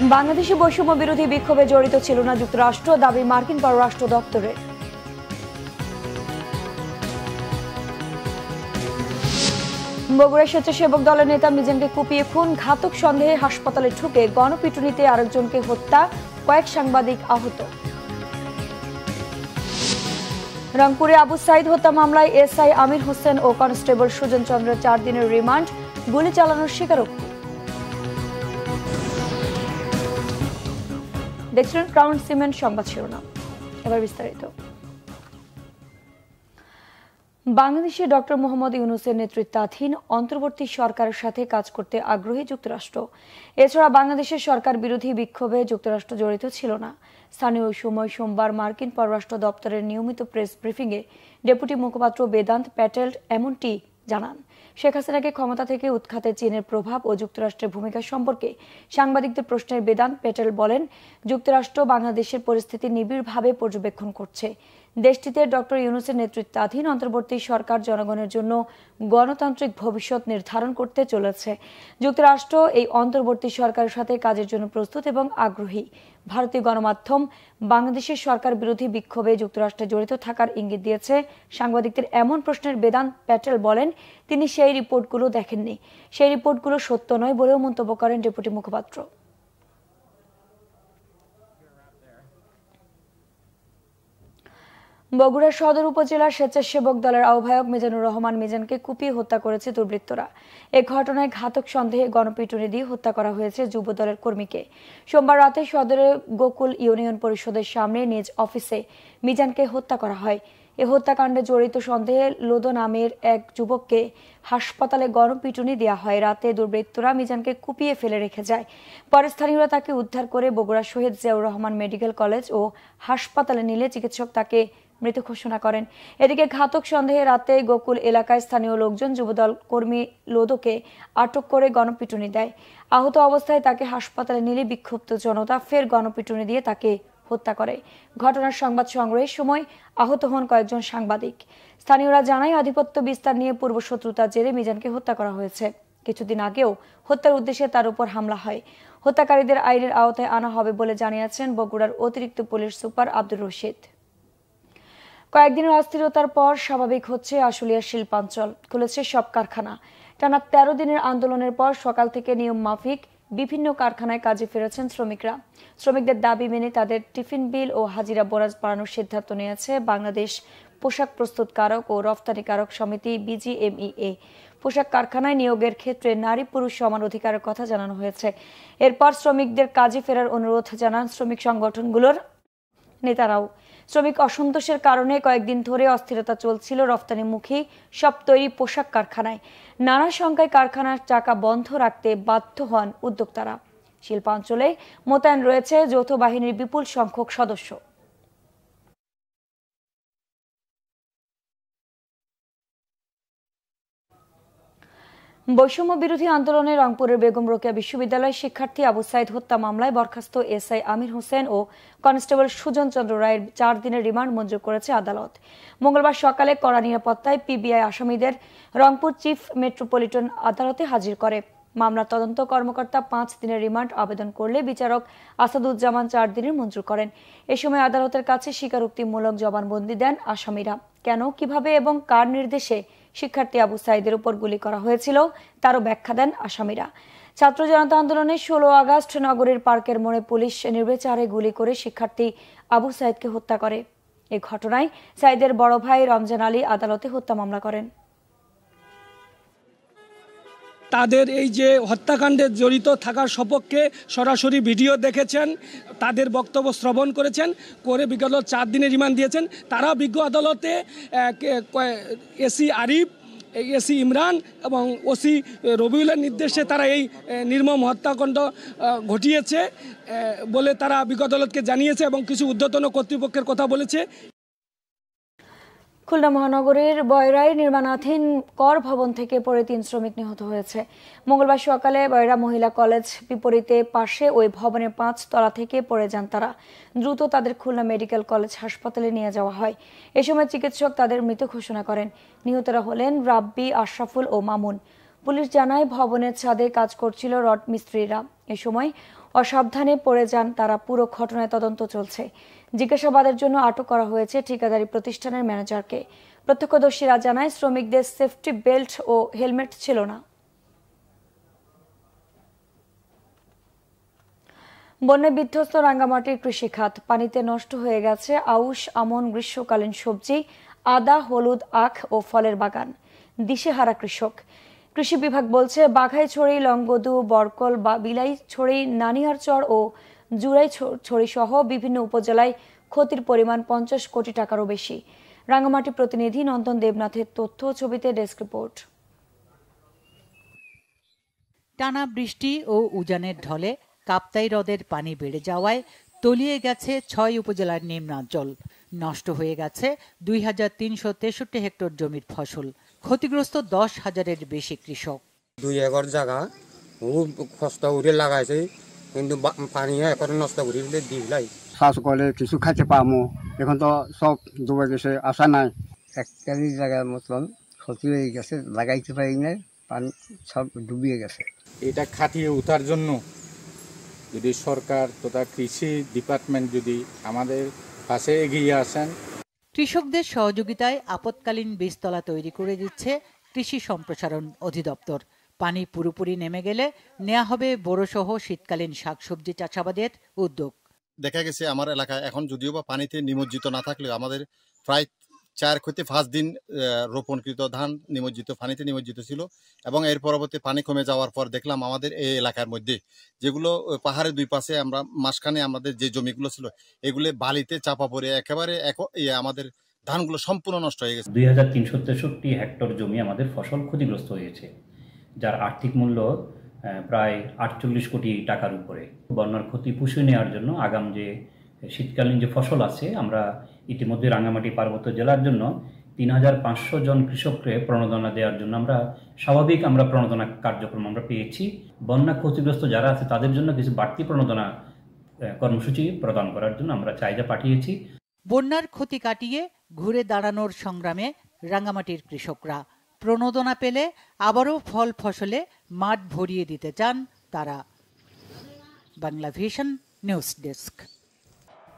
বাংলাদেশে বৈষম্য বিরোধী বিক্ষোভে জড়িত ছিল না যুক্তরাষ্ট্র, দাবি মার্কিন পররাষ্ট্র দপ্তরের। বগুড়া স্বেচ্ছাসেবক দলের নেতা মিজানকে কুপিয়ে খুন, ঘাতক সন্দেহে হাসপাতালে ঢুকে গণপিটুনিতে আরেকজনকে হত্যা, কয়েক সাংবাদিক আহত। রংপুরে আবু সাইদ হত্যা মামলায় এসআই আমির হোসেন ও কনস্টেবল সুজন চন্দ্রের 4 দিনের রিমান্ড, গুলি চালানোর স্বীকারোক্তি। দেখছিলেন ক্রাউন সিমেন্ট সংবাদ শিরোনাম, এবার বিস্তারিত। বাংলাদেশে ডক্টর মোহাম্মদ ইউনূসের নেতৃত্বাধীন অন্তর্বর্তী সরকারের সাথে কাজ করতে আগ্রহী যুক্তরাষ্ট্র। এছাড়া বাংলাদেশের সরকার বিরোধী বিক্ষোভে যুক্তরাষ্ট্র জড়িত ছিল না। স্থানীয় সময় সোমবার মার্কিন পররাষ্ট্র দপ্তরের নিয়মিত প্রেস ব্রিফিংয়ে ডেপুটি মুখপাত্র বেদান্ত প্যাটেল এমনটি জানান। শেখ হাসিনাকে ক্ষমতা থেকে উৎখাতে চীনের প্রভাব ও যুক্তরাষ্ট্রের ভূমিকা সম্পর্কে সাংবাদিকদের প্রশ্নের বেদান্ত প্যাটেল বলেন, যুক্তরাষ্ট্র বাংলাদেশের পরিস্থিতি নিবিড়ভাবে পর্যবেক্ষণ করছে। দেশটিতে ডক্টর ইউনূসের নেতৃত্বাধীন অন্তর্বর্তী সরকার জনগণের জন্য গণতান্ত্রিক ভবিষ্যৎ নির্ধারণ করতে চলেছে। যুক্তরাষ্ট্র এই অন্তর্বর্তী সরকারের সাথে কাজের জন্য প্রস্তুত এবং আগ্রহী। ভারতীয় গণমাধ্যম বাংলাদেশের সরকার বিরোধী বিক্ষোভে যুক্তরাষ্ট্রে জড়িত থাকার ইঙ্গিত দিয়েছে। সাংবাদিকদের এমন প্রশ্নের বেদান্ত প্যাটেল বলেন, তিনি সেই রিপোর্টগুলো দেখেননি। সেই রিপোর্টগুলো সত্য নয় বলেও মন্তব্য করেন ডেপুটি মুখপাত্র। বগুড়া সদর উপজেলার স্বেচ্ছাসেবক দলের আহ্বায়ক মিজানুর রহমান মিজানকে কুপিয়ে হত্যা করেছে দুর্বৃত্তরা। এ ঘটনায় ঘাতক সন্দেহে গণপিটুনি দিয়ে হত্যা করা হয়েছে যুব দলের কর্মীকে। সোমবার রাতে সদরের গোকুল ইউনিয়ন পরিষদের সামনে নিজ অফিসে মিজানকে হত্যা করা হয়। এ হত্যাকাণ্ডে জড়িত সন্দেহে লোদো নামের এক যুবককে হাসপাতালে গণপিটুনি দেওয়া হয়। রাতে দুর্বৃত্তরা মিজানকে কুপিয়ে ফেলে রেখে যায়। পরে স্থানীয়রা তাকে উদ্ধার করে বগুড়া শহীদ জিয়াউর রহমান মেডিকেল কলেজ ও হাসপাতালে নিলে চিকিৎসক তাকে মৃত ঘোষণা করেন। এদিকে ঘাতক সন্দেহে রাতে গোকুল এলাকায় স্থানীয় লোকজন যুবদল কর্মী লোদোকে আটক করে গণপিটুনি দেয়। আহত অবস্থায় তাকে হাসপাতালে নিলে বিক্ষুব্ধ জনতা ফের গণপিটুনি দিয়ে তাকে হত্যা করে। ঘটনার সংবাদ সংগ্রহের সময় আহত হন কয়েকজন সাংবাদিক। স্থানীয়রা জানায়, আধিপত্য বিস্তার নিয়ে পূর্বশত্রুতার জেরে মিজানকে হত্যা করা হয়েছে। কিছুদিন আগেও হত্যার উদ্দেশ্যে তার উপর হামলা হয়। হত্যাকারীদের আইনের আওতায় আনা হবে বলে জানিয়েছেন বগুড়ার অতিরিক্ত পুলিশ সুপার আব্দুর রশিদ। কয়েকদিনের অস্থিরতার পর স্বাভাবিক হচ্ছে আশুলিয়ার শিল্পাঞ্চল, খুলেছে সব কারখানা। টানা 13 দিনের আন্দোলনের পর সকাল থেকে নিয়ম মাফিক বিভিন্ন কারখানায় কাজে ফিরেছেন শ্রমিকরা। শ্রমিকদের দাবি মেনে তাদের টিফিন বিল ও হাজিরা বোনাস বাড়ানোর সিদ্ধান্ত নিয়েছে বাংলাদেশ পোশাক প্রস্তুতকারক ও রফতানিকারক সমিতি BGMEA। পোশাক কারখানায় নিয়োগের ক্ষেত্রে নারী পুরুষ সমান অধিকারের কথা জানানো হয়েছে। এরপর শ্রমিকদের কাজে ফেরার অনুরোধ জানান শ্রমিক সংগঠনগুলোর নেতারাও। শ্রমিক অসন্তোষের কারণে কয়েকদিন ধরে অস্থিরতা চলছিল রফতানিমুখী সব তৈরি পোশাক কারখানায়। নানা সংখ্যায় কারখানার চাকা বন্ধ রাখতে বাধ্য হন উদ্যোক্তারা। শিল্পাঞ্চলে মোতায়েন রয়েছে যৌথ বাহিনীর বিপুল সংখ্যক সদস্য। বৈষম্য বিরোধী আন্দোলনে রংপুরের বেগম রোকেয়া বিশ্ববিদ্যালয় শিক্ষার্থী আবু সাইদ হত্যা মামলায় বরখাস্ত এসআই আমির হোসেন ও কনস্টেবল সুজন চন্দ্র রায়ের 4 দিনের রিমান্ড মঞ্জুর করেছে আদালত। মঙ্গলবার সকালে কড়া নিরাপত্তায় পিবিআই আসামিদের রংপুর চিফ মেট্রোপলিটন আদালতে হাজির করে। মামলার তদন্ত কর্মকর্তা 5 দিনের রিমান্ড আবেদন করলে বিচারক আসাদুজ্জামান 4 দিনের মঞ্জুর করেন। এ সময় আদালতের কাছে স্বীকারোক্তিমূলক জবানবন্দি দেন আসামিরা। কেন, কিভাবে এবং কার নির্দেশে শিক্ষার্থী আবু সাইদের উপর গুলি করা হয়েছিল তারও ব্যাখ্যা দেন আসামিরা। ছাত্র জনতা আন্দোলনে 16 আগস্ট নগরীর পার্কের মোড়ে পুলিশ নির্বিচারে গুলি করে শিক্ষার্থী আবু সাইদকে হত্যা করে। এ ঘটনায় সাইদের বড় ভাই রমজান আলী আদালতে হত্যা মামলা করেন। তাদের এই যে হত্যাকাণ্ডে জড়িত থাকার সপক্ষে সরাসরি ভিডিও দেখেছেন, তাদের বক্তব্য শ্রবণ করেছেন, করে বিগত 4 দিনের রিমান্ড দিয়েছেন। তারা বিজ্ঞ আদালতে এসি আরিফ, এসি ইমরান এবং ওসি রবিউলের নির্দেশে তারা এই নির্মম হত্যাকাণ্ড ঘটিয়েছে বলে তারা বিজ্ঞ আদালতকে জানিয়েছে এবং কিছু ঊর্ধ্বতন কর্তৃপক্ষের কথা বলেছে। খুলনা মহানগরীর বয়রায় নির্মাণাধীন কর ভবন থেকে পড়ে 3 শ্রমিক নিহত হয়েছে। মঙ্গলবার সকালে বয়রা মহিলা কলেজ বিপরীতে পাশে ওই ভবনের 5 তলা থেকে পড়ে যান তারা। দ্রুত তাদের খুলনা মেডিকেল কলেজ হাসপাতালে নিয়ে যাওয়া হয়। এ সময় চিকিৎসক তাদের মৃত ঘোষণা করেন। নিহতরা হলেন রাব্বি, আশরাফুল ও মামুন। পুলিশ জানায় ভবনের ছাদে কাজ করছিল রড মিস্ত্রিরা। এ সময় অসাবধানে পড়ে যান তারা। পুরো ঘটনায় তদন্ত চলছে। জিজ্ঞাসাবাদের জন্য আটক করা হয়েছে ঠিকাদারি প্রতিষ্ঠানের ম্যানেজারকে। প্রত্যক্ষদর্শীরা জানায় শ্রমিকদের সেফটি বেল্ট ও হেলমেট ছিল না। বন্যায় বিধ্বস্ত রাঙ্গামাটির কৃষিখাত। পানিতে নষ্ট হয়ে গেছে আউশ, আমন, গ্রীষ্মকালীন সবজি, আদা, হলুদ, আখ ও ফলের বাগান। দিশেহারা কৃষক। কৃষি বিভাগ বলছে বাঘাইছড়ি, লংগদু, বরকল, বিলাইছড়ি, নানিহারচর ও জুরাইছড়ি সহ বিভিন্ন উপজেলায় ক্ষতির পরিমাণ 50 কোটি টাকারও বেশি। রাঙ্গামাটি প্রতিনিধি নন্দন দেবনাথের তথ্য, ছবিতে ডেস্ক রিপোর্ট। টানা বৃষ্টি ও উজানের ঢলে কাপ্তাই হ্রদের পানি বেড়ে যাওয়ায় তলিয়ে গেছে 6 উপজেলার নিম্নাঞ্চল। নষ্ট হয়ে গেছে 2363 হেক্টর জমির ফসল। ক্ষতিগ্রস্ত 10,000-এর বেশি কৃষক। 2 একর জায়গা কষ্ট করে লাগাইছে, কিন্তু পানি এখন নষ্ট করে দিলাই। চাষ করলে কিছু খাইতে পামো, এখন তো সব ডুবে গেছে, আশা নাই। 1 কেজি জায়গার মতন ক্ষতি হয়ে গেছে, লাগাইতে পারি না, পানি সব ডুবিয়ে গেছে। এটা খাটিয়ে ওঠার জন্য যদি সরকার তথা কৃষি ডিপার্টমেন্ট যদি আমাদের পাশে এগিয়ে আসেন। কৃষকদের সহযোগিতায় আপৎকালীন বীজতলা তৈরি করে দিচ্ছে কৃষি সম্প্রসারণ অধিদপ্তর। পানি পুরোপুরি নেমে গেলে নেওয়া হবে বড়সহ শীতকালীন শাকসবজি চাষাবাদের উদ্যোগ। দেখা গেছে আমার এলাকায় এখন যদিও বা পানিতে নিমজ্জিত না থাকলেও আমাদের প্রায় 4 থেকে 5 দিন রোপণকৃত ধান পানিতে নিমজ্জিত ছিল, এবং এর পরবর্তী পানি কমে যাওয়ার পর দেখলাম আমাদের এই এলাকার মধ্যে যেগুলো পাহাড়ের 2 পাশে আমরা মাঝখানে আমাদের যে জমিগুলো ছিল এগুলো বালিতে চাপা পড়ে একেবারে আমাদের ধানগুলো সম্পূর্ণ নষ্ট হয়ে গেছে। 2363 হেক্টর জমি আমাদের ফসল ক্ষতিগ্রস্ত হয়েছে, যার আর্থিক মূল্য প্রায় 48 কোটি টাকার উপরে। বন্যার ক্ষতি পুষিয়ে নেওয়ার জন্য আগাম যে শীতকালীন যে ফসল আছে, আমরা ইতিমধ্যে রাঙ্গামাটি পার্বত্য জেলার জন্য 3500 জন কৃষককে প্রণোদনা দেওয়ার জন্য আমরা প্রণোদনা কার্যক্রম আমরা পেয়েছি। বন্যা ক্ষতিগ্রস্ত যারা আছে তাদের জন্য কিছু বাড়তি প্রণোদনা কর্মসূচি প্রদান করার জন্য আমরা চাহিদা পাঠিয়েছি। বন্যার ক্ষতি কাটিয়ে ঘুরে দাঁড়ানোর সংগ্রামে রাঙ্গামাটির কৃষকরা প্রণোদনা পেলে আবারও ফল ফসলে মাঠ ভরিয়ে দিতে চান তারা। Bangla vision news desk.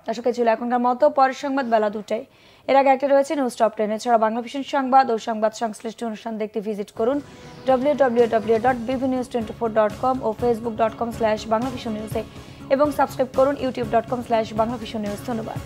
দর্শক, ছিল এখনকার মতো। পরের সংবাদ বেলা 2টায়। এর আগে একটা রয়েছে নিউজ টপ 10। এছাড়া বাংলা ভিশন সংবাদ ও সংবাদ সংশ্লিষ্ট অনুষ্ঠান দেখতে ভিজিট করুন www.bbnews24.com ও facebook.com/banglavisionnews এবং সাবস্ক্রাইব করুন youtube.com/banglavisionnews। ধন্যবাদ।